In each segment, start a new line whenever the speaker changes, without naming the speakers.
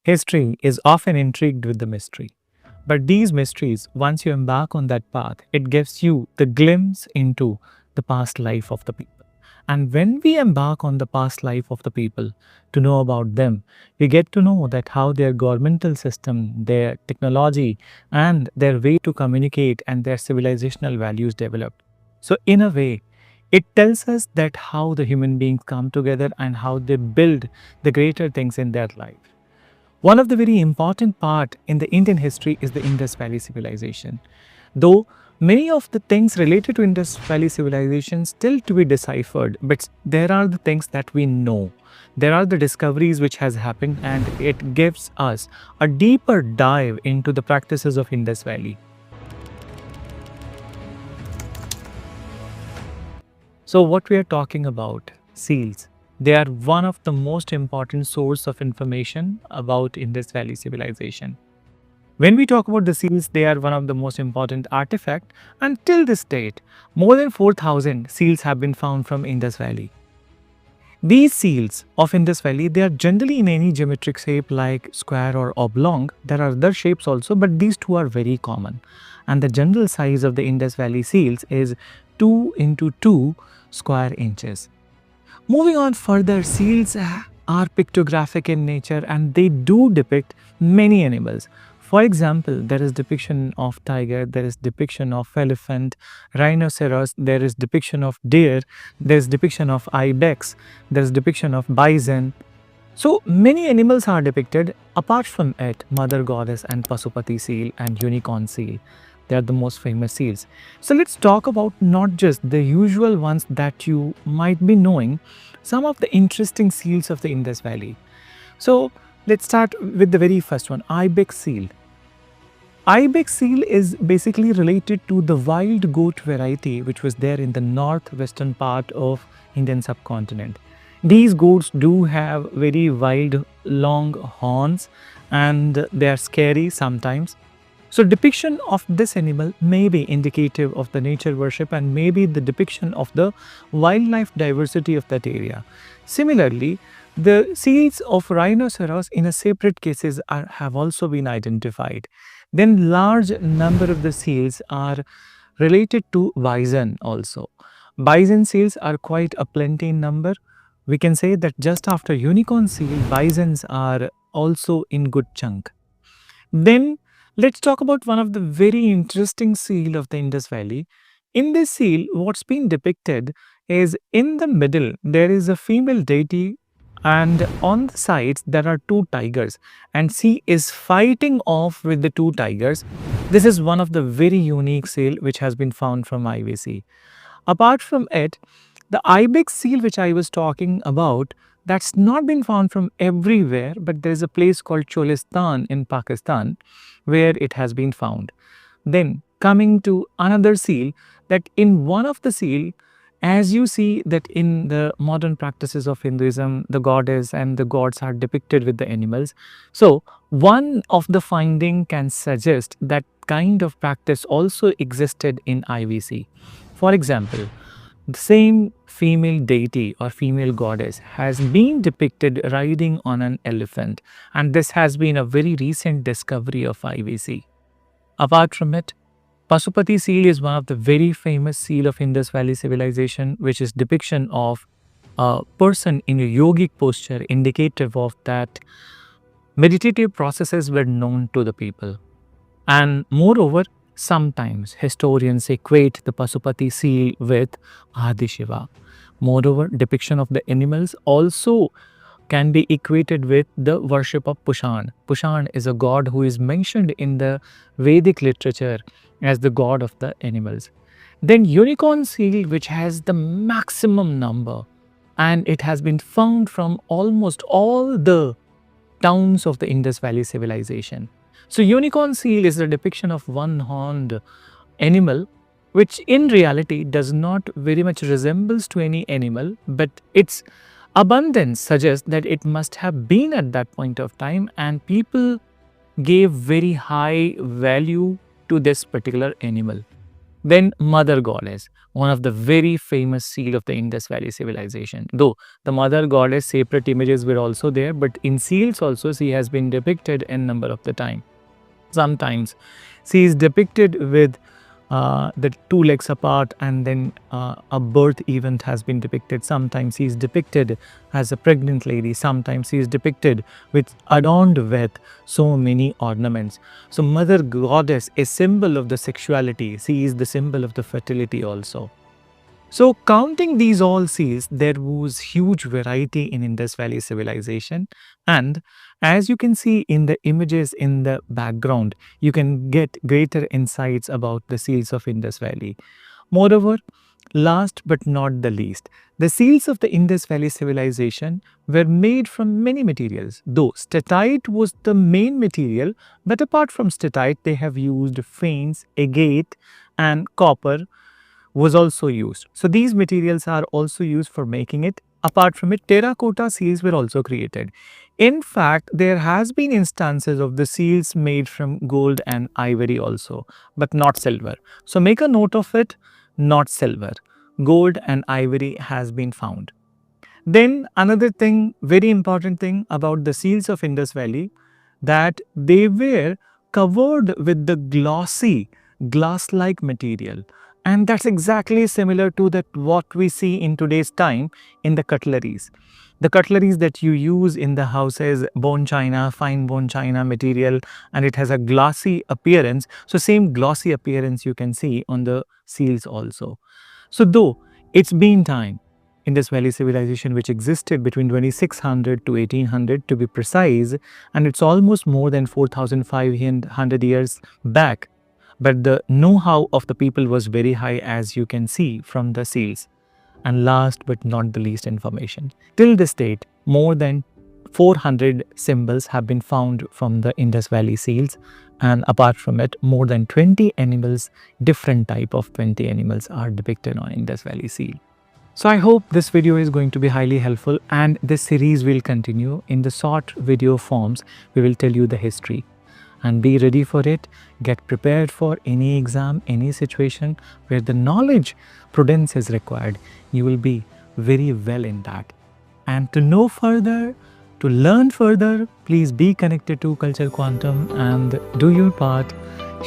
History is often intrigued with the mystery. But these mysteries, once you embark on that path, it gives you the glimpse into the past life of the people. And when we embark on the past life of the people to know about them, we get to know that how their governmental system, their technology, and their way to communicate and their civilizational values developed. So, in a way, it tells us that how the human beings come together and how they build the greater things in their life. One of the very important part in the Indian history is the Indus Valley civilization. Though many of the things related to Indus Valley civilization still to be deciphered, but there are the things that we know. There are the discoveries which has happened and it gives us a deeper dive into the practices of Indus Valley. So what we are talking about, seals. They are one of the most important source of information about Indus Valley civilization. When we talk about the seals, they are one of the most important artifact, and till this date, more than 4,000 seals have been found from Indus Valley. These seals of Indus Valley, they are generally in any geometric shape like square or oblong. There are other shapes also, but these two are very common. And the general size of the Indus Valley seals is 2 into 2 square inches. Moving on further, seals are pictographic in nature and they do depict many animals. For example, there is depiction of tiger, there is depiction of elephant, rhinoceros, there is depiction of deer, there is depiction of ibex, there is depiction of bison. So many animals are depicted. Apart from it, Mother Goddess and Pasupati seal and unicorn seal. They are the most famous seals. So let's talk about not just the usual ones that you might be knowing, some of the interesting seals of the Indus Valley. So let's start with the very first one, Ibex seal. Ibex seal is basically related to the wild goat variety which was there in the northwestern part of Indian subcontinent. These goats do have very wild long horns and they are scary sometimes. So depiction of this animal may be indicative of the nature worship and maybe the depiction of the wildlife diversity of that area. Similarly, the seals of rhinoceros in a separate cases have also been identified. Then large number of the seals are related to bison also. Bison seals are quite a plenty in number. We can say that just after unicorn seal, bisons are also in good chunk. Then let's talk about one of the very interesting seal of the Indus Valley. In this seal, what's been depicted is in the middle, there is a female deity and on the sides, there are two tigers and she is fighting off with the two tigers. This is one of the very unique seal which has been found from IVC. Apart from it, the Ibex seal which I was talking about, that's not been found from everywhere, but there is a place called Cholistan in Pakistan where it has been found. Then coming to another seal, that in one of the seal, as you see that in the modern practices of Hinduism, the goddess and the gods are depicted with the animals. So one of the finding can suggest that kind of practice also existed in IVC. For example, the same female deity or female goddess has been depicted riding on an elephant, and this has been a very recent discovery of IVC. Apart from it, Pasupati seal is one of the very famous seal of Indus Valley civilization, which is depiction of a person in a yogic posture indicative of that meditative processes were known to the people. And moreover, sometimes historians equate the Pasupati seal with Adi Shiva. Moreover, depiction of the animals also can be equated with the worship of Pushan. Pushan is a god who is mentioned in the Vedic literature as the god of the animals. Then unicorn seal, which has the maximum number, and it has been found from almost all the towns of the Indus Valley civilization. So unicorn seal is a depiction of one-horned animal which in reality does not very much resembles to any animal, but its abundance suggests that it must have been at that point of time and people gave very high value to this particular animal. Then Mother Goddess, one of the very famous seal of the Indus Valley civilization. Though the Mother Goddess separate images were also there, but in seals also she has been depicted in number of the time. Sometimes she is depicted with the two legs apart, and then a birth event has been depicted. Sometimes she is depicted as a pregnant lady. Sometimes she is depicted with adorned with so many ornaments. So Mother Goddess, a symbol of the sexuality, she is the symbol of the fertility also. So counting these all seals, there was huge variety in Indus Valley civilization. And as you can see in the images in the background, you can get greater insights about the seals of Indus Valley. Moreover, last but not the least, the seals of the Indus Valley civilization were made from many materials. Though statite was the main material, but apart from statite, they have used fanes, agate, and copper was also used. So these materials are also used for making it. Apart from it, terracotta seals were also created. In fact, there has been instances of the seals made from gold and ivory also, but not silver. So make a note of it, not silver. Gold and ivory has been found. Then another thing, very important thing about the seals of Indus Valley, that they were covered with the glossy glass-like material, and that's exactly similar to that what we see in today's time in the cutleries. The cutleries that you use in the houses, bone china, fine bone china material, and it has a glossy appearance. So same glossy appearance you can see on the seals also. So though it's been time, Indus Valley civilization which existed between 2600 to 1800 to be precise, and it's almost more than 4500 years back, but the know-how of the people was very high, as you can see from the seals. And last but not the least, information. Till this date, more than 400 symbols have been found from the Indus Valley seals, and apart from it, more than 20 animals, different type of 20 animals are depicted on Indus Valley seal. So I hope this video is going to be highly helpful, and this series will continue. In the short video forms, we will tell you the history. And be ready for it. Get prepared for any exam, any situation where the knowledge, prudence is required. You will be very well in that. And to know further, to learn further, please be connected to Culture Quantum and do your part.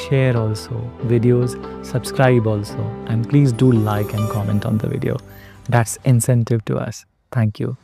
Share also videos, subscribe also, and please do like and comment on the video. That's incentive to us. Thank you.